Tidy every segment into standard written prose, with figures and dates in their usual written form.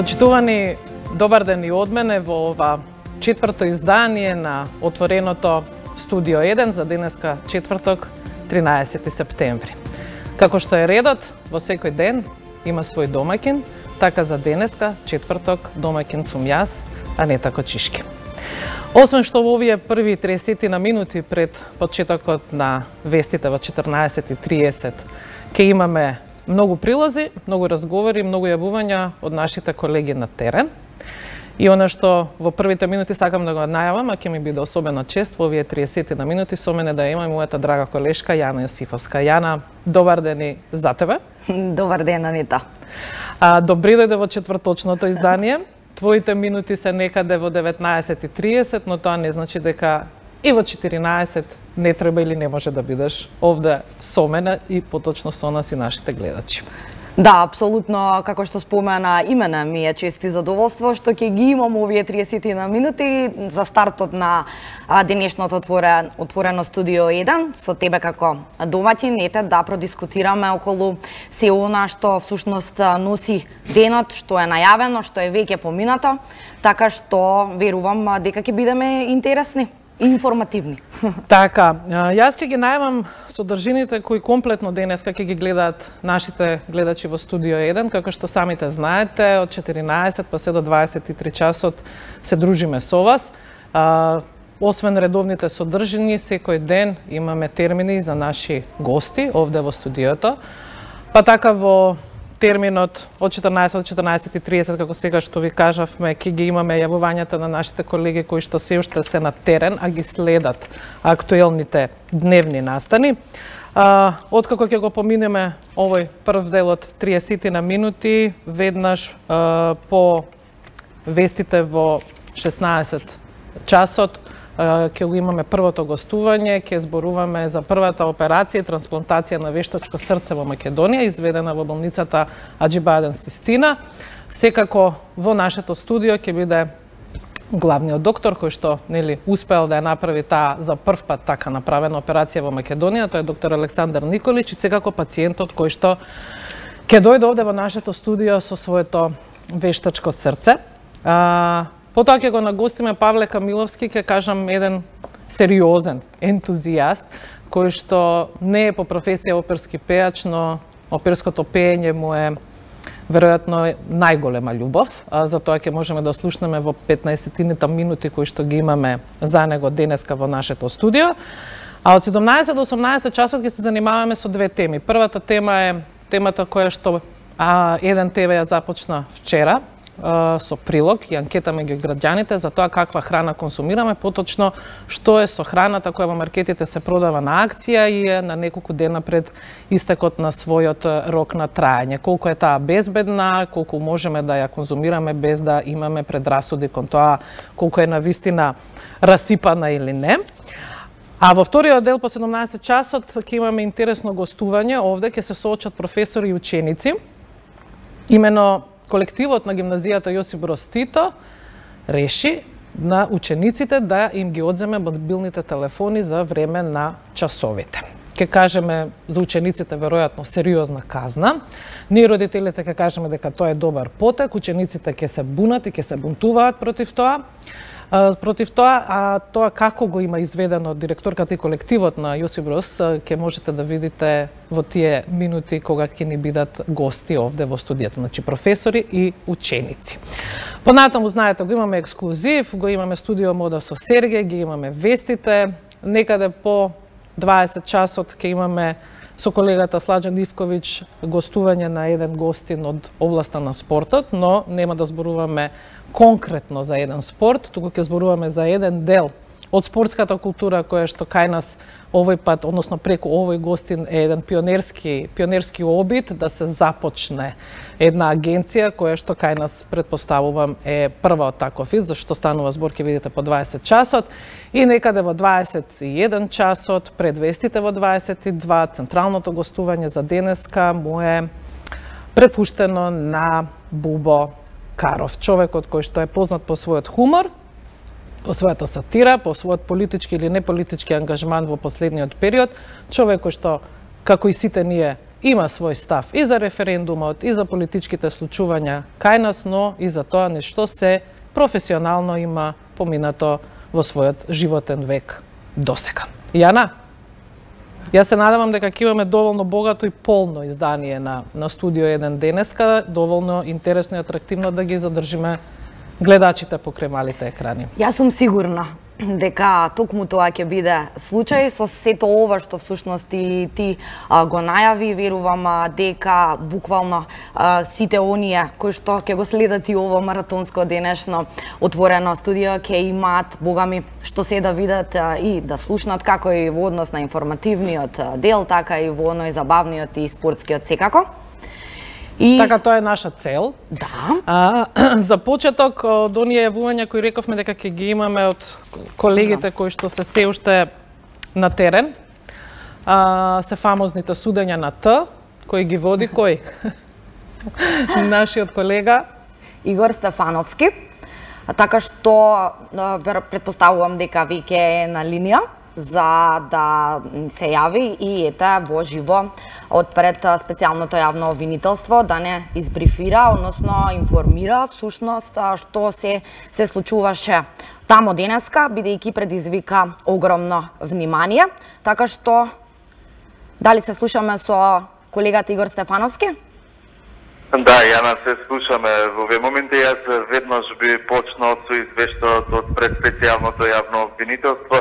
Почитувани, добар ден и од мене во ова четврто издание на отвореното Студио 1 за денеска четврток, 13 септември. Како што е редот, во секој ден има свој домаќин, така за денеска четврток домаќин сум јас, а не тако Чишки. Освен што во овие први 30 на минути пред почетокот на вестите во 14:30 ќе имаме многу прилози, многу разговори, многу јавувања од нашите колеги на терен. И она што во првите минути сакам да го најавам, а ќе ми биде особено чест во овие 30 на минути со мене да имам мојата драга колешка Јана Јосифовска. Јана, добар ден и за тебе. Добар ден, Анита. Добри дојде во четврточното издание. Твоите минути се некаде во 19:30, но тоа не значи дека и во 14 не треба или не може да бидеш овде со мене и поточно со нас и нашите гледачи. Да, апсолутно, како што спомена, и мене ми е чест и задоволство што ќе ги имам овие 30 на минути за стартот на денешното отворено Студио 1 со тебе како домаќин, ете да продискутираме околу се она што всушност носи денот, што е најавено, што е веќе поминато, така што верувам дека ќе бидеме интересни и информативни. Така, јас ќе ги најавам содржините кои комплетно денеска ќе ги гледаат нашите гледачи во Студио 1, како што самите знаете, од 14 па се до 23 часот се дружиме со вас. Освен редовните содржини, секој ден имаме термини за наши гости овде во студиото. Па така во терминот од 14 до 14:30, како сега што ви кажавме, ќе ги имаме јавувањата на нашите колеги кои што се уште се на терен, а ги следат актуелните дневни настани. Откако ќе го поминеме овој прв дел од 30 на минути, веднаш по вестите во 16 часот ќе го имаме првото гостување, ќе зборуваме за првата операција и трансплантација на вештачко срце во Македонија, изведена во болницата Аџибаден Систина. Секако во нашето студио ќе биде главниот доктор кој што успеал да ја направи таа за прв пат така направена операција во Македонија, тоа е доктор Александар Николич, и секако пациентот кој што ќе дојде овде во нашето студио со своето вештачко срце. Потоа ќе го нагостиме Павле Камиловски, ќе кажам еден сериозен ентузијаст, кој што не е по професија оперски пејач, но оперското пеење му е веројатно најголема љубов. Затоа ќе можеме да слушнеме во 15 минути кои што ги имаме за него денеска во нашето студио. А од 17 до 18 часот ќе се занимаваме со две теми. Првата тема е темата која што еден ТВ ја започна вчера, со прилог и анкета меѓу граѓаните за тоа каква храна консумираме, поточно што е со храната која во маркетите се продава на акција и е на неколку дена пред истекот на својот рок на траење. Колку е таа безбедна, колку можеме да ја конзумираме без да имаме предрасуди кон тоа колку е навистина расипана или не. А во вториот дел по 17 часот ќе имаме интересно гостување. Овде ќе се соочат професори и ученици. Имено колективот на гимназијата Јосип Броз Тито реши на учениците да им ги одземе мобилните телефони за време на часовите. Ке кажеме за учениците веројатно сериозна казна. Ние родителите ке кажеме дека тоа е добар потек, учениците ќе се бунат и ќе се бунтуваат против тоа. А тоа како го има изведено директорката и колективот на Јосип Броз ќе можете да видите во тие минути кога ќе ни бидат гости овде во студиото, значи професори и ученици. Понатаму знаете, го имаме ексклузив, го имаме студио мода со Сергеј, ги имаме вестите, некаде по 20 часот ќе имаме со колегата Сладжан Ивковиќ гостување на еден гостин од областа на спортот, но нема да зборуваме конкретно за еден спорт, туку ќе зборуваме за еден дел од спортската култура која што кај нас овој пат, односно преку овој гостин е еден пионерски обид да се започне една агенција која што кај нас претпоставувам е прва од таков вид, зашто станува збор ќе видите по 20 часот и некаде во 21 часот пред вестите во 22 централното гостување за денеска му е препуштено на Бубо Каров, човекот кој што е познат по својот хумор, по својата сатира, по својот политички или неполитички ангажман во последниот период, човек кој што, како и сите ние, има свој став и за референдумот, и за политичките случувања кај нас, но и за тоа нешто се професионално има поминато во својот животен век досега. Јана, јас се надевам дека ќе имаме доволно богато и полно издание на Студио 1 денеска, доволно интересно и атрактивно да ги задржиме гледачите покрај малите екрани. Јас сум сигурна дека токму тоа ќе биде случај со сето ова што всушност и ти го најави. Верувам дека буквално сите оние кои што ќе го следат и ово маратонско денешно отворено студио ќе имаат богами што се да видат и да слушнат, како и во однос на информативниот дел, така и во оној забавниот и спортскиот секако. Така тоа е наша цел. Да. За почеток од оние јавувања кои рековме дека ќе ги имаме од колегите кои што се уште на терен, се фамозните судења на Т, кој ги води кој? Нашиот колега Игор Стефановски. Така што претпоставувам дека веќе е на линија за да се јави и ете во живо одпред специјалното јавно обвинителство да не избрифира, односно информира всушност што се случуваше тамо денеска, бидејќи предизвика огромно внимание. Така што, дали се слушаме со колегата Игор Стефановски? Да, Јана, се слушаме. Во овие моменти јас веднаш би почнал со извештајот од пред специјалното јавно обвинителство.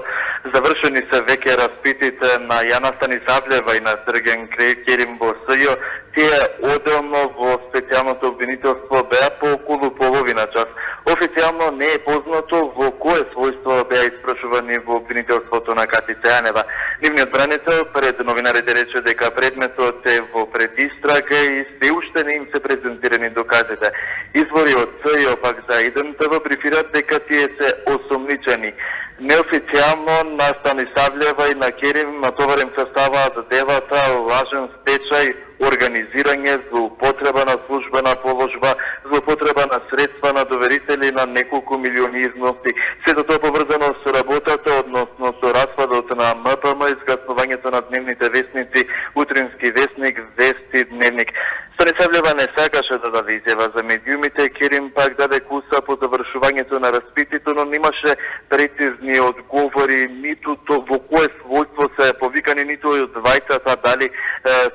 Завршени се веќе распитите на Јана Станисављева и на Срген Керим во СЈО. Тие одделно во специјалното обвинителство беа по околу половина час. Официјално не е познато во кое својство беа испрашувани во обвинителството на Катица Јанева. Нивниот бранител пред новинарите рече дека предметот е во предистрага и се уште не им се презентирани доказите. Извори од СЈО пак за 1 ТВ брифират дека тие се осомничени. Неофицијално на Станисављева и на Керим натоварен се ставаат делата лажен стечај, организирање, злоупотреба на службена положба, злоупотреба на средства на доверители на неколку милиони износи. Сето тоа поврзано со работата, односно со распадот на МПМ, изгаснувањето на дневните вестници, Утрински вестник, Вести дневник. Станисављева не сакаше да даде изјава за медиумите, Керим пак даде куса по завршувањето на распитито, но немаше прецизни одговори, ниту во кое својство се повикани, ниту од двајцата дали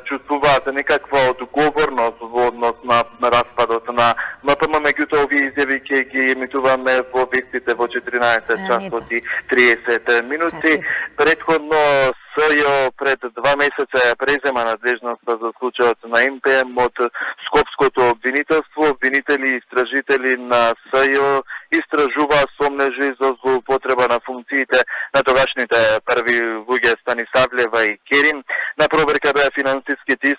чувствуваат некаква одговорност во однос на распадот на МПМ. Меѓутоа овие изјави ќе ги емитуваме во вестите во 14 часот и 30 минути. Предходно СЈО пред 2 месеца ја презема надлежноста за случајот на МПМ од Скопското обвинителство. Обвинители и истражители на СЈО истражуваа сомнежи за злоупотреба на функциите на тогашните први луѓе Станисављева и Керим. На проверка беа финансиските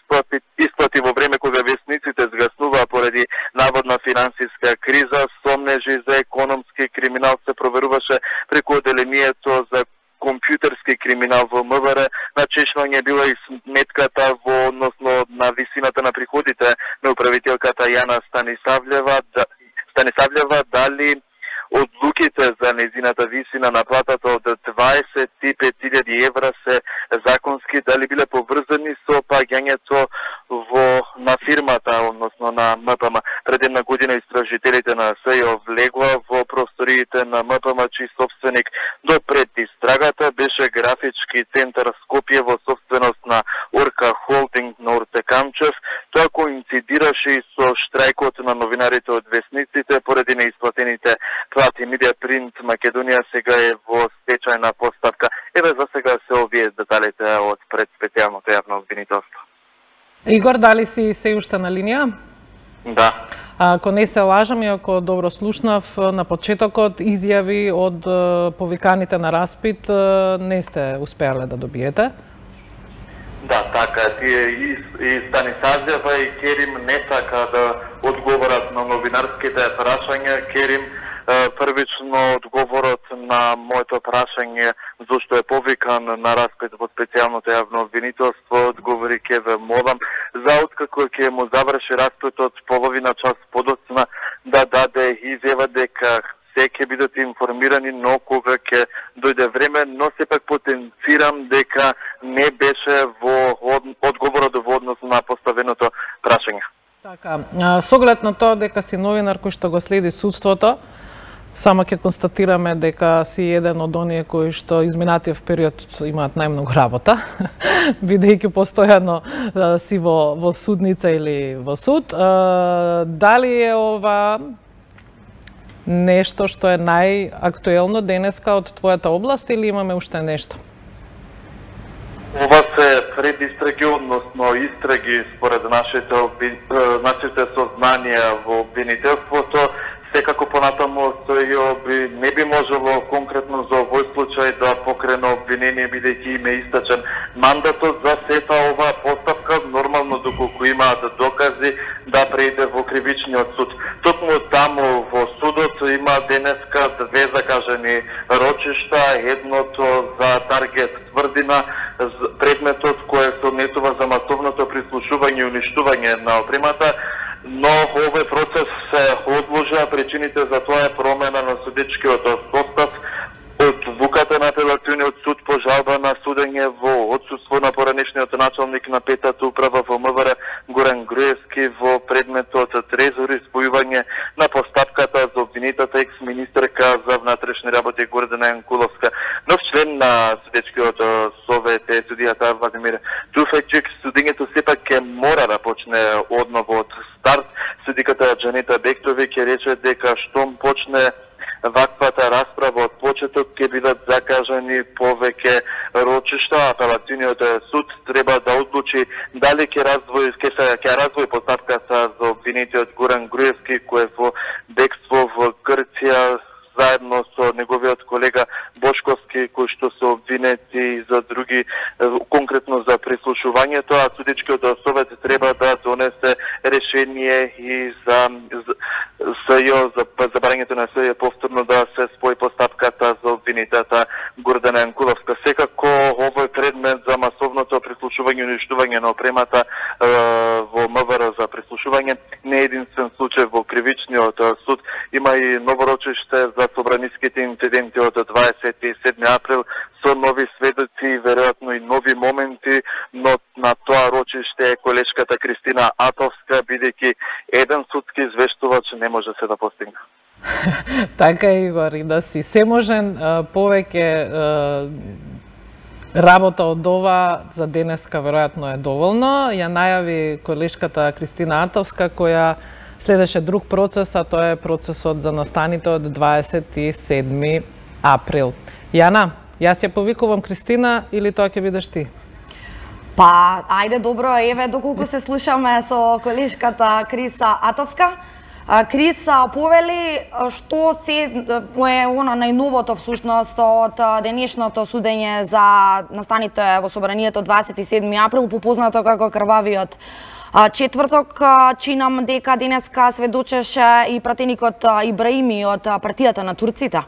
исплати во време кога весниците згаснуваа поради наводна финансиска криза. Сомнежи за економски криминал се проверуваше преку оделението за компјутерски криминал во МВР. Начешување била и сметката во односно на висината на приходите на управителката Јана Станисављева дали одлуките за незината висина на платата од 25.000 евра се законски, дали биле поврзани со паѓањето на фирмата, односно на МПМ. Пред 1 година истражителите на СЈО влегла во просториите на МПМ, чиј собственик до пред истрагата беше графички центар Скопје во собственост на Орка Холдинг на Орте Камчев. Тоа коинцидираше и со штрајкот на новинарите од весниците поради неисплатените плати. Медиа Принт Македонија сега е во стечајна постапка. Еве за сега се овие деталите од пред специјалното јавно обвинителство. Игор, дали си се уште на линија? Да. Ако не се лажам и ако добро слушнав, на почетокот изјави од повиканите на распит не сте успеале да добиете? Да, така. Тие и Станисављева и Керим не така да одговорат на новинарските прашања. Керим првично одговорот на моето прашање зошто е повикан на распит во специјалното јавно обвинителство, одговори ќе ве молам за откако ќе му заврши распитот половина час подоцна да даде изјава дека се ќе бидат информирани, но кога ќе дојде време, но сепак потенцирам дека не беше во одговорот во однос на поставеното прашање. Така, со оглед на тоа дека си новинар кој што го следи судството, само ќе констатираме дека си еден од оние кои што изминатиот период имаат најмногу работа, бидејќи постојано си во судница или во суд. Дали е ова нешто што е најактуелно денеска од твојата област или имаме уште нешто? Ова се предистраги, односно истраги според нашите сознанија во обвинителството. Секако понатаму СЈО не би можело конкретно за овој случај да покрене обвинение, бидејќи им е истачен мандатот за сета оваа постапка, нормално доколку имаат докази да преиде во кривичниот суд. Токму таму во судот има денеска две закажани рочишта, едното за таргет Тврдина, предметот кој се однесува за масовното прислушување и уништување на опремата, но овој процес се одложа. Причините за тоа е промена на судечкиот состав, одлуката на апелативниот суд по жалба на судење во отсуство на поранешниот началник на петата управа во МВР Горан Груевски во предметот трезори спојување на постапката за обвинетата екс-министерка за внатрешни работи Гордана Јанкуловска. Нов член на судечкиот совет е судијата Владимир Туфекчик. Судењето сепак ќе мора да почне одново од старт. Судиката Джанета Бектови ќе рече дека штом почне ваквата расправа од почеток ќе бидат закажани повеќе рочишта. Апелативниот суд треба да одлучи дали ќе развои постапката за обвинетиот Горан Груевски кој е во бегство во Грција заедно со неговиот колега Бошковски, кои што се обвинети за други, конкретно за прислушувањето, а судечкиот совет треба да донесе решение и за СЈО, за барањето на СЈО повторно да се спои постапката за обвинетата Гордана Јанкуловска. Секако овој предмет за масовното прислушување и уништување на опремата во МВР за прислушување не е единствен случај во кривичниот суд. Има и ново рочиште за собраниските инциденти од 27 април со нови сведоци и веројатно и нови моменти, но на тоа рочиште е колешката Кристина Атовска, бидејќи еден судски извештувач не може се да постигне. Така е, Игор, и да си seможен, повеќе работа од ова за денеска веројатно е доволно. Ја најави колешката Кристина Атовска, која следеше друг процес, а тоа е процесот за настаните од 27 април. Јана, јас ја повикувам Кристина или тоа ќе бидеш ти? Па, ајде добро, еве доколку се слушаме со колешката Криса Атовска. Крис повели што се е она најновото всушност од денешното судење за настаните во собранието 27 април, попознато како крвавиот четврток. Чинам дека денеска сведочеше и пратеникот Ибраими од партијата на турците.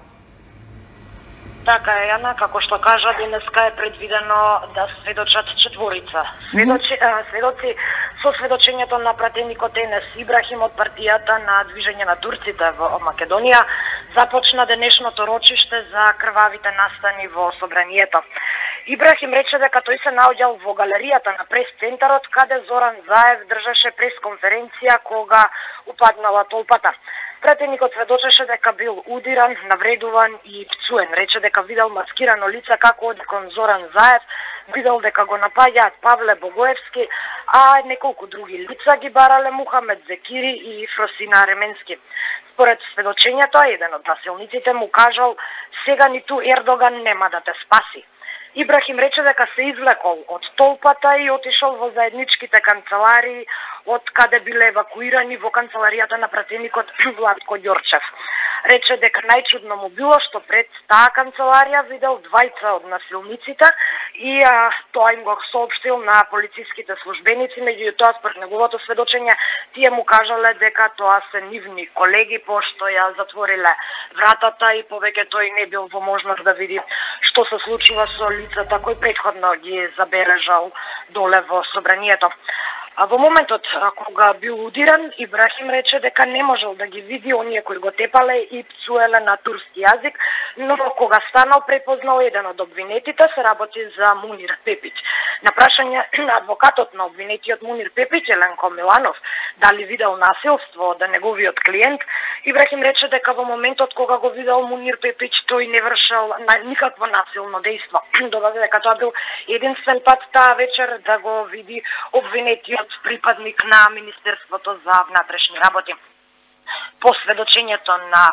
Така е, Јана, како што кажа, денеска е предвидено да сведочат четворица. Сведоци со сведочењето на пратеникот Енес Ибрахим од партијата на Движење на турците во Македонија започна денешното рочиште за крвавите настани во собранието. Ибрахим рече дека тој се наоѓал во галеријата на прес-центарот каде Зоран Заев држеше пресконференција кога упаднала толпата. Пратеникот сведочеше дека бил удиран, навредуван и пцуен. Рече дека видел маскирано лице како оди кон Зоран Заев, видел дека го напаѓаат Павле Богоевски, а неколку други лица ги барале Мухамед Зекири и Фросина Ременски. Според сведочењето, еден од насилниците му кажал: "Сега ниту Ердоган нема да те спаси." Ибрахим рече дека се извлекол од толпата и отишол во заедничките канцеларии, од каде биле евакуирани во канцеларијата на пратеникот Владко Ѓорчев. Рече дека најчудно му било што пред таа канцеларија видел двајца од насилниците и тоа им го соопштил на полициските службеници, меѓутоа според неговото сведочење тие му кажале дека тоа се нивни колеги, пошто ја затвориле вратата и повеќе тој не бил во можност да види што се случува со лицата кои претходно ги забележал доле во собранието. А во моментот кога бил удиран, Ибрахим рече дека не можел да ги види оние кои го тепале и пцуеле на турски јазик, но кога станал препознал еден од обвинетите, се работи за Мунир Пепич. На прашање на адвокатот на обвинетиот Мунир Пепич, Еленко Миланов, дали видел насилство од неговиот клиент, Ибрахим рече дека во моментот кога го видел Мунир Пепич, тој не вршел никакво насилно дејство. Додаде дека тоа бил единствен пат таа вечер да го види обвинетиот припадник на Министерството за внатрешни работи. По сведочењето на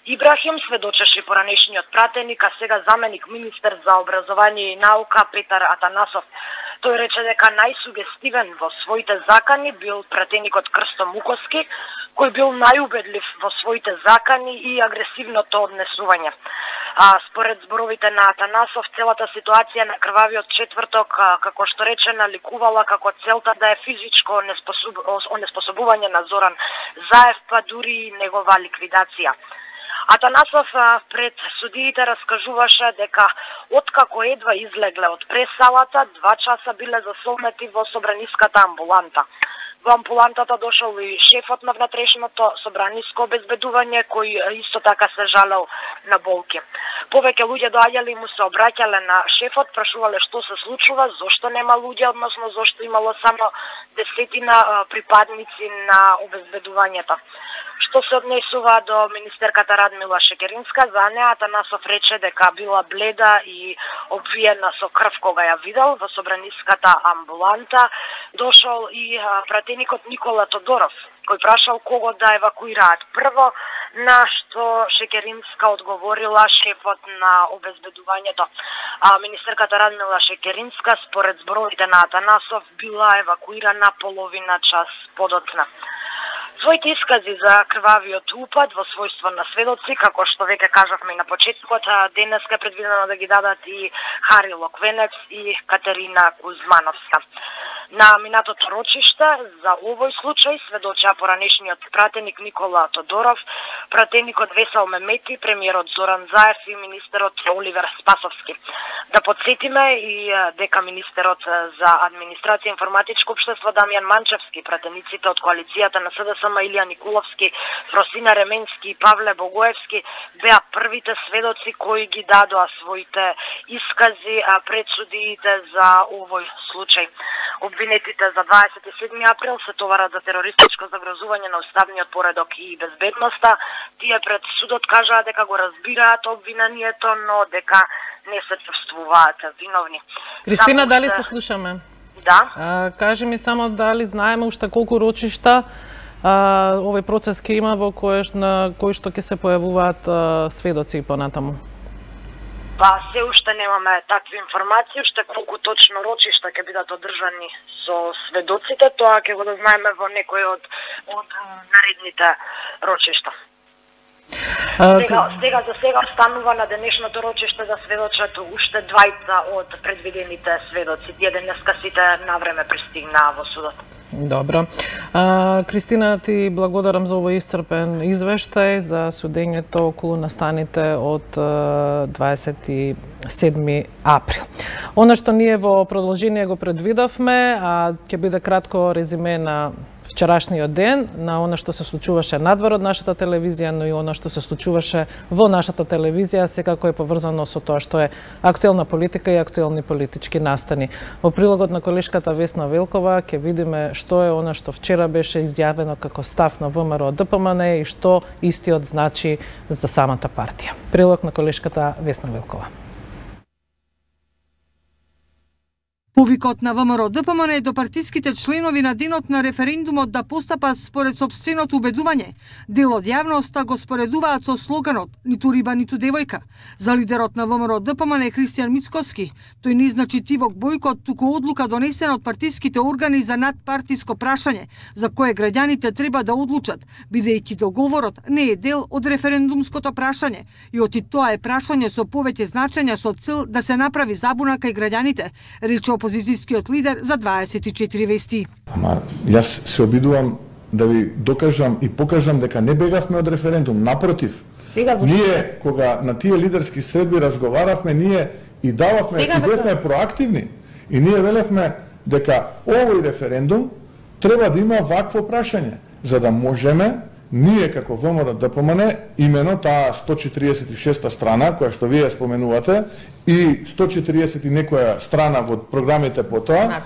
Ибрахим сведочеше поранешниот пратеник, а сега заменик министер за образование и наука Петар Атанасов. Тој рече дека најсугестивен во своите закани бил пратеникот Крсто Муковски, кој бил најубедлив во своите закани и агресивното однесување. Според зборовите на Атанасов, целата ситуација на крвавиот четврток, како што рече, наликувала како целта да е физичко онеспособување на Зоран Заев, па дури и негова ликвидација. Атанасов пред судиите раскажуваше дека откако едва излегле од пресалата, 2 часа биле засолнети во собраниската амбуланта. Во амбулантата дошол и шефот на внатрешното собраниско обезбедување, кој исто така се жалел на болки. Повеќе луѓе доаѓале и му се обраќале на шефот, прашувале што се случува, зошто нема луѓе, односно зошто имало само 10 припадници на обезбедувањето. Што се однесува до министерката Радмила Шекеринска, за неа Атанасов рече дека била бледа и обвиена со крв кога ја видел во собраниската амбуланта. Дошол и пратеникот Никола Тодоров, кој прашал кого да евакуираат прво, на што Шекеринска одговорила шефот на обезбедувањето. Министерката Радмила Шекеринска, според зборовите на Атанасов, била евакуирана половина час подоцна. Своите искази за крвавиот упад во својство на сведоци, како што веќе кажавме и на почетокот, денеска е предвидено да ги дадат и Хари Локвенец и Катерина Кузмановска. На минатото рочиште за овој случај сведоча поранешниот пратеник Никола Тодоров, пратеникот Весел Мемети, премиерот Зоран Заев и министерот Оливер Спасовски. Да подсетиме и дека министерот за администрација и информатичко општество Дамјан Манчевски, пратениците од коалицијата на СДСМ Илија Никуловски, Фросина Ременски и Павле Богоевски беа првите сведоци кои ги дадоа своите искази пред судиите за овој случај. Обвинетите за 27 април се товарат за терористичко загрозување на уставниот поредок и безбедноста. Тие пред судот кажаа дека го разбираат обвинението, но дека не се чувствуваат виновни. Кристина, дали се слушаме? Да. Кажи ми само дали знаеме уште колку рочишта овој процес ќе има во кој што ќе се појавуваат сведоци понатаму? Па се уште немаме такви информации, уште колку точно рочишта ќе бидат одржани со сведоците, тоа ќе го дознаеме во некој од наредните рочишта. За сега останува на денешното рочиште за сведочат уште 2 од предвидените сведоци. Тие денеска сите навреме пристигнаа во судот. Добро. Кристина, ти благодарам за овој исцрпен извештај за судењето околу настаните од 27 април. Она што ние во продолжение го предвидовме, ќе биде кратко резиме на вчерашниот ден, на она што се случуваше надвор од нашата телевизија, но и она што се случуваше во нашата телевизија, секако е поврзано со тоа што е актуелна политика и актуелни политички настани. Во прилогот на колешката Весна Велкова ќе видиме што е она што вчера беше изјавено како став на ВМРО ДПМН и што истиот значи за самата партија. Прилог на колешката Весна Велкова. Повикот на ВМРО ДПМН е до партиските членови на денот на референдумот да постапат според сопственото убедување. Дел од јавноста го споредуваат со слоганот "Ниту риба, ниту девојка". За лидерот на ВМРО ДПМН Христијан Мицкоски, тој не значи тивок бојкот, туку одлука донесена од партиските органи за надпартиско прашање, за кое граѓаните треба да одлучат, бидејќи договорот не е дел од референдумското прашање и оти тоа е прашање со повеќе значења со цел да се направи забуна кај граѓаните, рече опозицијскиот лидер за 24 вести. Ама јас се обидувам да ви докажам и покажам дека не бегавме од референдум, напротив. Ние кога на тие лидерски средби разговаравме, ние и дававме и бевме проактивни и ние велевме дека овој референдум треба да има вакво прашање, за да можеме ние како ВМРО ДПМН, имено таа 146 страна која што вие споменувате и 140 и некоја страна во програмите потоа,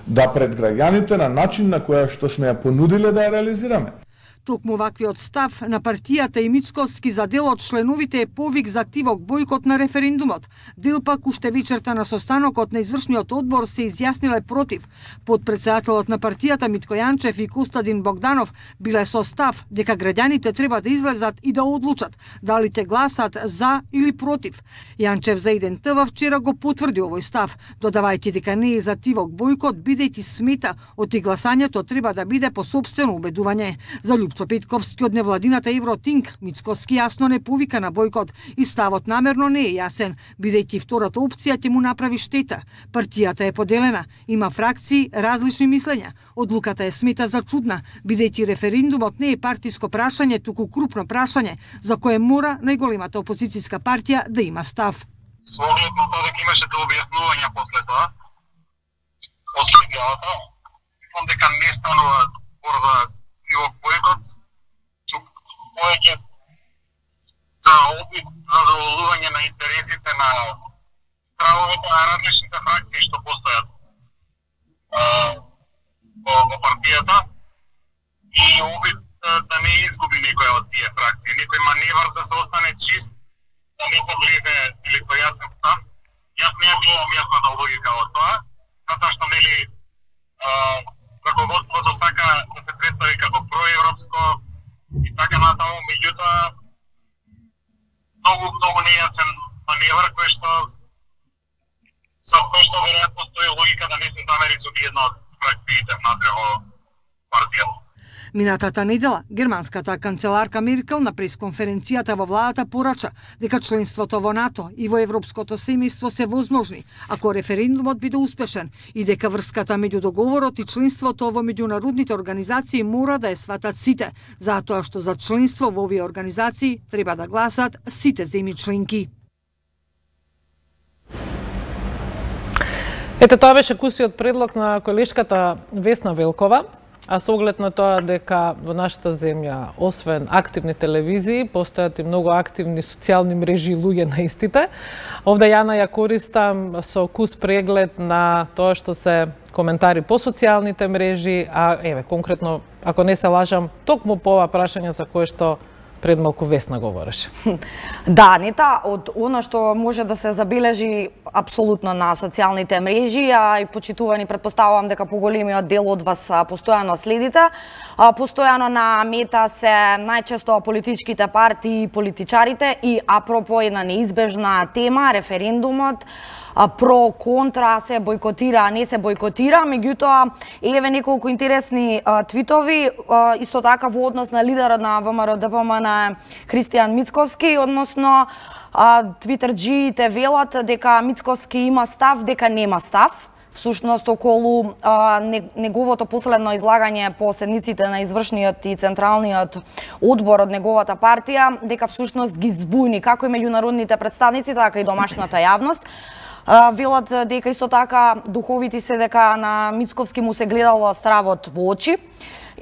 да пред граѓаните на начин на која што сме ја понудиле да ја реализираме. Токму ваквиот став на партијата и Мицковски за дел од членовите е повик за тивок бојкот на референдумот. Дел пак уште вечерта на состанокот на извршниот одбор се изјасниле против. Подпредседателот на партијата Митко Јанчев и Костадин Богданов биле со став дека граѓаните треба да излезат и да одлучат дали те гласат за или против. Јанчев за Еден ТВ вчера го потврди овој став, додавајќи дека не е за тивок бојкот, бидејќи смета оти гласањето треба да биде по сопствено убедување. За Љупчо Петковски од невладината Евротинк, Мицковски јасно не повика на бојкот и ставот намерно не е јасен, бидејќи втората опција ќе му направи штета. Партијата е поделена, има фракции, различни мислења. Одлуката е смета за чудна, бидејќи референдумот не е партиско прашање, туку крупно прашање, за кое мора најголемата опозицијска партија да има став. Со оглед на тоа дека имаше објаснувања после тоа, после изјавата, дека не станува збор за тивок бојкот, повеќе за опит за задоволување на интересите на стравовете на различните фракции што постојат во партијата и опит да не изгуби некоја од тие фракции, некој маневар да се остане чист, да не се влезе или со јасен став. Јас не гледам јасната логика од тоа, затоа што нели раководството сака да се представи како проевропско и така натаму, меѓутоа многу нејасен маневар кој што веројатно стои логика да не се замери со една од фракциите внатре во партијата. Минатата недела, германската канцеларка Меркел на пресконференцијата во владата порача дека членството во НАТО и во европското семејство се возможни ако референдумот биде успешен и дека врската меѓу договорот и членството во меѓународните организации мора да ја сватат сите, затоа што за членство во овие организации треба да гласат сите земји членки. Ете, тоа беше кусиот предлог на колешката Весна Велкова. А со оглед на тоа дека во нашата земја, освен активни телевизии, постојат и многу активни социјални мрежи и луѓе на истите. Овде Јана ја користам со кус преглед на тоа што се коментари по социјалните мрежи, а еве конкретно, ако не се лажам, токму по ова прашање за кое што пред малку Весна говореше. Да, Нета, од оно што може да се забележи апсолутно на социјалните мрежи, а и почитувани, предпоставувам дека поголемиот дел од вас постојано следите. Постојано на мета се најчесто политичките партии и политичарите и апропо една неизбежна тема, референдумот, про, контра, се бојкотира, не се бојкотира, меѓутоа еве неколку интересни твитови, исто така во однос на лидерот на ВМРО ДПМН Христијан Мицковски, односно твитерџиите велат дека Мицковски има став, дека нема став. Всушност околу неговото последно излагање по седниците на извршниот и централниот одбор од неговата партија, дека всушност ги збуни како и меѓународните представници, така и домашната јавност. Велат дека исто така духовити се дека на Мицковски му се гледало стравот во очи.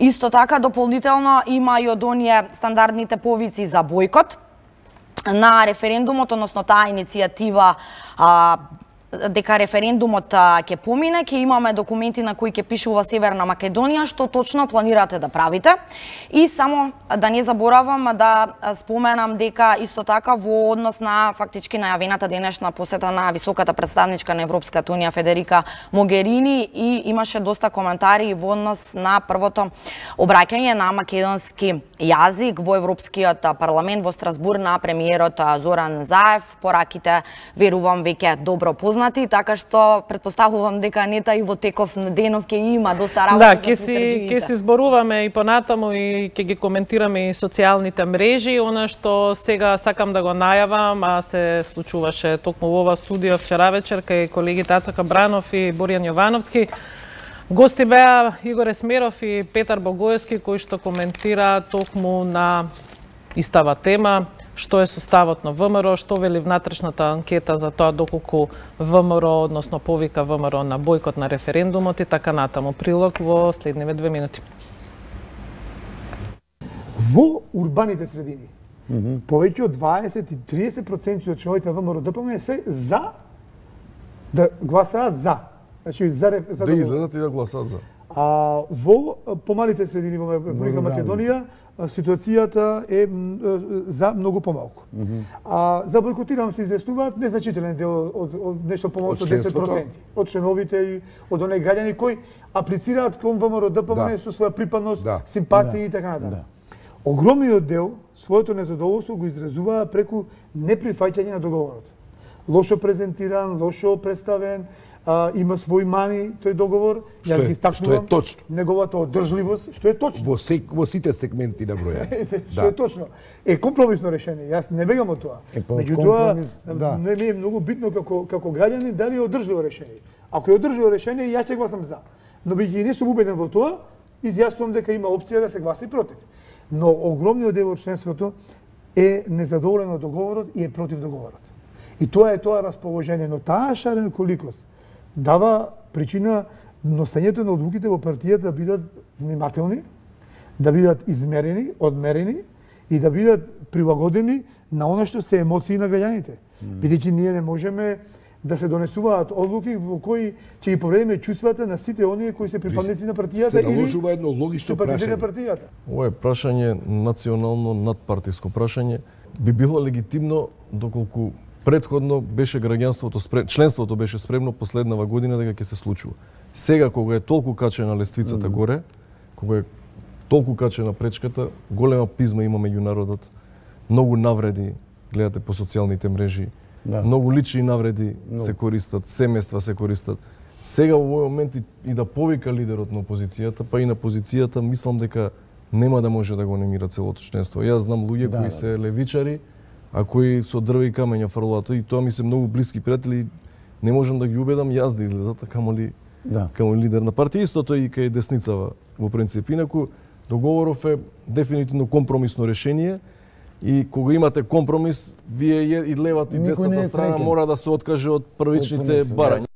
Исто така дополнително има и од оние стандардните повици за бојкот на референдумот, односно таа иницијатива дека референдумот ќе помине, ќе имаме документи на кои ќе пишува Северна Македонија, што точно планирате да правите. И само да не заборавам да споменам дека исто така во однос на фактички најавената денешна посета на високата представничка на Европската унија Федерика Могерини и имаше доста коментари во однос на првото обраќање на македонски јазик во Европскиот парламент во Страсбур на премиерот Зоран Заев. Пораките верувам веќе добро познати, така што претпоставувам дека Нета и во теков на денов ќе има доста работа. Да, ќе си зборуваме и понатаму и ќе ги коментираме и социјалните мрежи. Она што сега сакам да го најавам, а се случуваше токму во ова студио вчера вечер кај колегите Ацока Бранов и Боријан Јовановски. Гости беа Игор Есмеров и Петар Богоевски, кои што коментира токму на истава тема, што е составот на ВМРО, што вели внатрешната анкета за тоа доколку ВМРО, односно повика ВМРО на бојкот на референдумот и така натаму. Прилог во следниве 2 минути. Во урбаните средини, повеќе од 20 и 30% од членовите ВМРО ДПМН се за да гласаат за. Значи за да излезат и да гласаат за. Во помалите средини во Република Македонија ситуацијата е за многу помалку. За бојкотирам се изјаснуваат незначителен дел од нешто помалку од 10% од членовите и од оние граѓани кои аплицираат кон ВМРО ДПМН со своја припадност, симпатии и така натаму. Огромниот дел своето незадоволство го изразуваа преку неприфаќање на договорот. Лошо презентиран, лошо представен, има своји мани тој договор, јас ги истакнувам. Што е точно. Неговата одржливост, што е точно. Во сите сегменти на броја. Што е точно. Е компромисно решение, јас не бегам од тоа. Меѓутоа, не ми е многу битно како граѓани дали е одржливо решение. Ако е одржливо решение, јас ќе гласам за. Но бијќи не сум убеден во тоа, изјаснувам дека има опција да се гласи против. Но огромниот дел од членството е незадоволен од договорот и е против договорот. И тоа е тоа расположение, но таа шареноколикост дава причина носењето на одлуките во партијата да бидат внимателни, да бидат измерени, одмерени и да бидат прилагодени на оно што се емоции на граѓаните. Бидејќи ние не можеме да се донесуваат одлуки во кои ќе ги повредиме чувствата на сите оние кои се припадници на партијата или наложува едно логично прашање. Ова е прашање национално надпартиско прашање. Би било легитимно доколку претходно беше граѓанството членството беше спремно последнава година дека ќе се случува. Сега кога е толку качена лествицата горе, кога е толку качена пречката, голема пизма има меѓу народот, многу навреди гледате по социјалните мрежи. Многу лични навреди се користат, семејства се користат. Сега во овој момент и да повика лидерот на опозицијата, па и на позицијата, мислам дека нема да може да го немира целото членство. Јас знам луѓе кои се левичари, а кои со дрва и камења фрлаат, и тоа ми се многу блиски пријатели, не можам да ги убедам јас да излезат, камоли лидер на партија. Истото и кај десницава во принцип. Инаку договоров е дефинитивно компромисно решение. И кога имате компромис, вие и левата и десната страна мора да се откаже од првичните барања.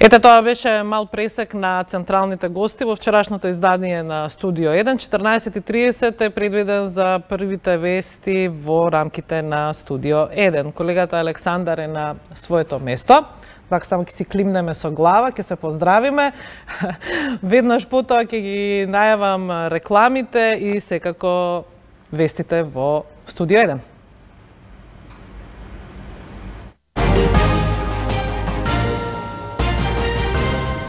Ете, тоа беше мал пресек на централните гости во вчерашното издание на Студио 1. 14:30 е предвиден за првите вести во рамките на Студио 1. Колегата Александар е на своето место. Пак само ќе си климнеме со глава, ќе се поздравиме. Веднаш потоа ќе ги најавам рекламите и секако вестите во Студио 1.